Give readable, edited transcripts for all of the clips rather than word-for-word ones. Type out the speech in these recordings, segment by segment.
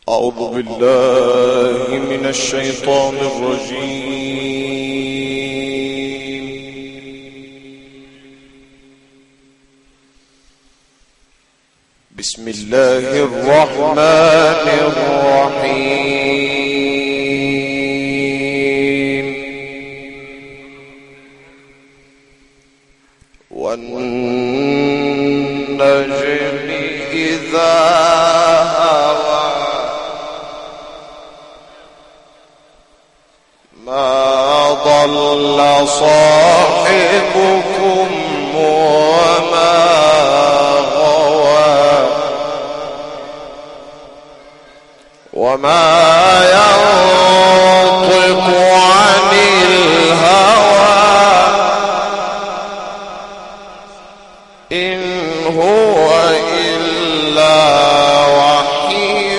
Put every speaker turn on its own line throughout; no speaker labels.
أعوذ بالله من الشيطان الرجيم. بسم الله الرحمن الرحيم. والنجم إذا هوى ما ضل صاحبكم وما غوى وما ينطق عن الهوى إن هو إلا وحي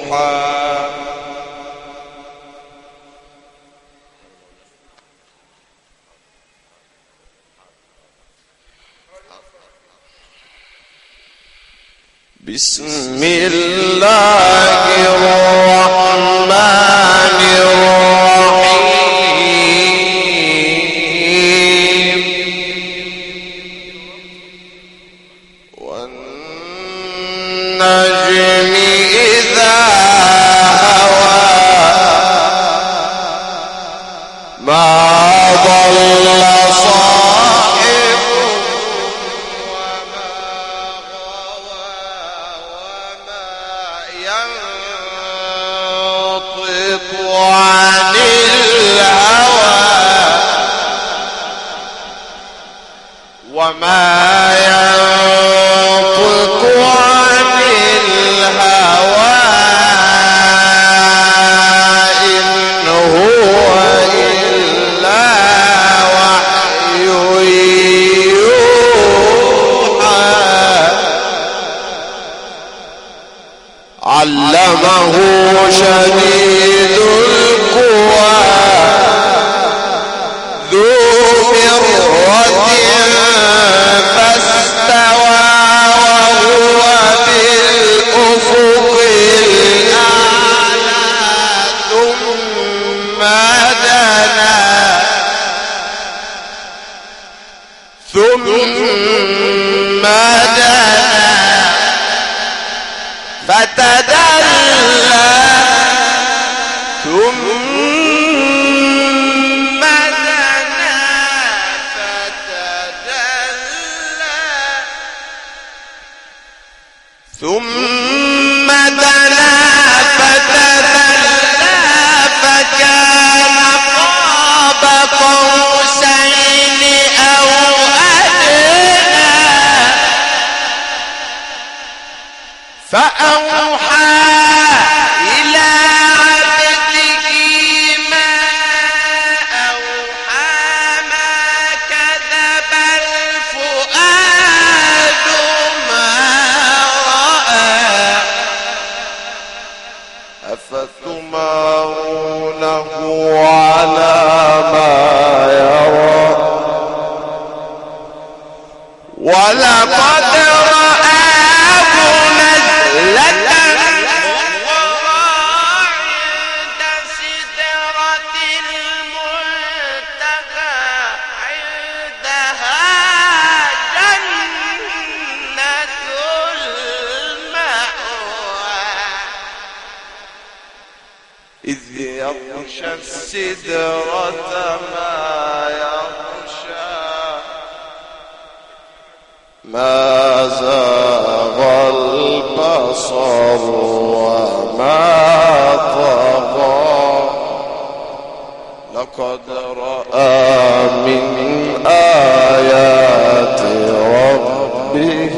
يوحى. بسم الله الرحمن الرحيم. والنجم إذا هوى ما ضل وما ينطق عن الهوى إن هو إلا وحي يوحى. علمه شديد القوى ذو مرة فاستوى وهو بالأفق الأعلى ثم دنا فتدلى ثم دنا فتدلى فكان قاب قوسين أو أدنى فأوحى إلى عبده ما أوحى ما كذب الفؤاد ما أفتمارونه على ما يرى ولقد رآه نزلة عند سدرة المنتهى عندها جنة المأوى إذ يغشى السدرة ما يغشى ما زاغ البصر وما طغى لقد رأى من آيات ربه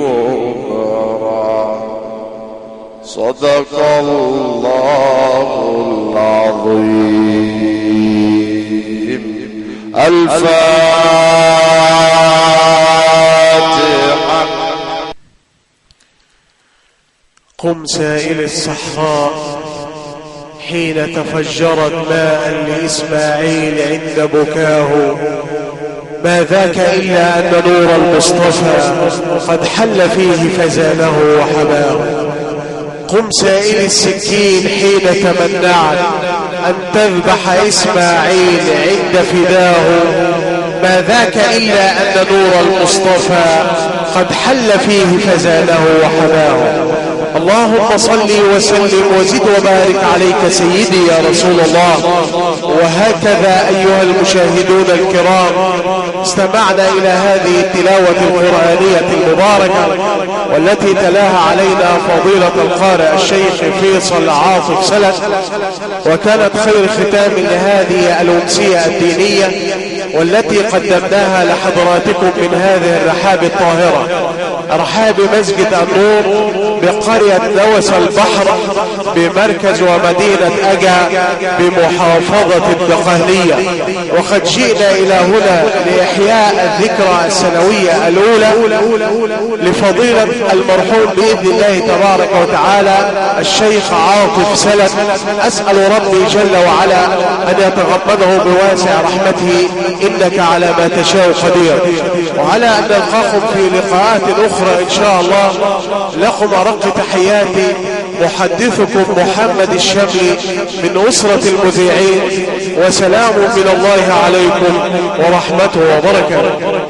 الكبرى. صدق الله العظيم. الفاتحة.
قم سائل الصحراء حين تفجرت ماء لإسماعيل عند بكاه ما ذاك إلا أن نور المصطفى قد حل فيه فزانه وحماه. قم سائل السكين حين تمنعت أن تذبح إسماعيل عند فداه، ما ذاك إلا أن نور المصطفى قد حل فيه فزانه وحماه. اللهم صل وسلم وزد وبارك عليك سيدي يا رسول الله. وهكذا أيها المشاهدون الكرام، استمعنا إلى هذه التلاوة القرآنية المباركة والتي تلاها علينا فضيلة القارئ الشيخ فيصل عاطف سلف، وكانت خير ختام لهذه الأمسية الدينية والتي قدمناها لحضراتكم من هذه الرحاب الطاهرة، رحاب مسجد النور بقرية نوس البحر بمركز ومدينة أجا بمحافظة الدقهلية. وقد جئنا إلى هنا لإحياء الذكرى السنوية الأولى لفضيلة المرحوم بإذن الله تبارك وتعالى الشيخ عاطف سلف. أسأل ربي جل وعلا أن يتغمده بواسع رحمته، إنك على ما تشاء قدير. وعلى أن نلقاكم في لقاءات أخرى إن شاء الله. لكم أرق تحياتي محدثكم محمد الشامي من أسرة المذيعين، وسلام من الله عليكم ورحمته وبركاته.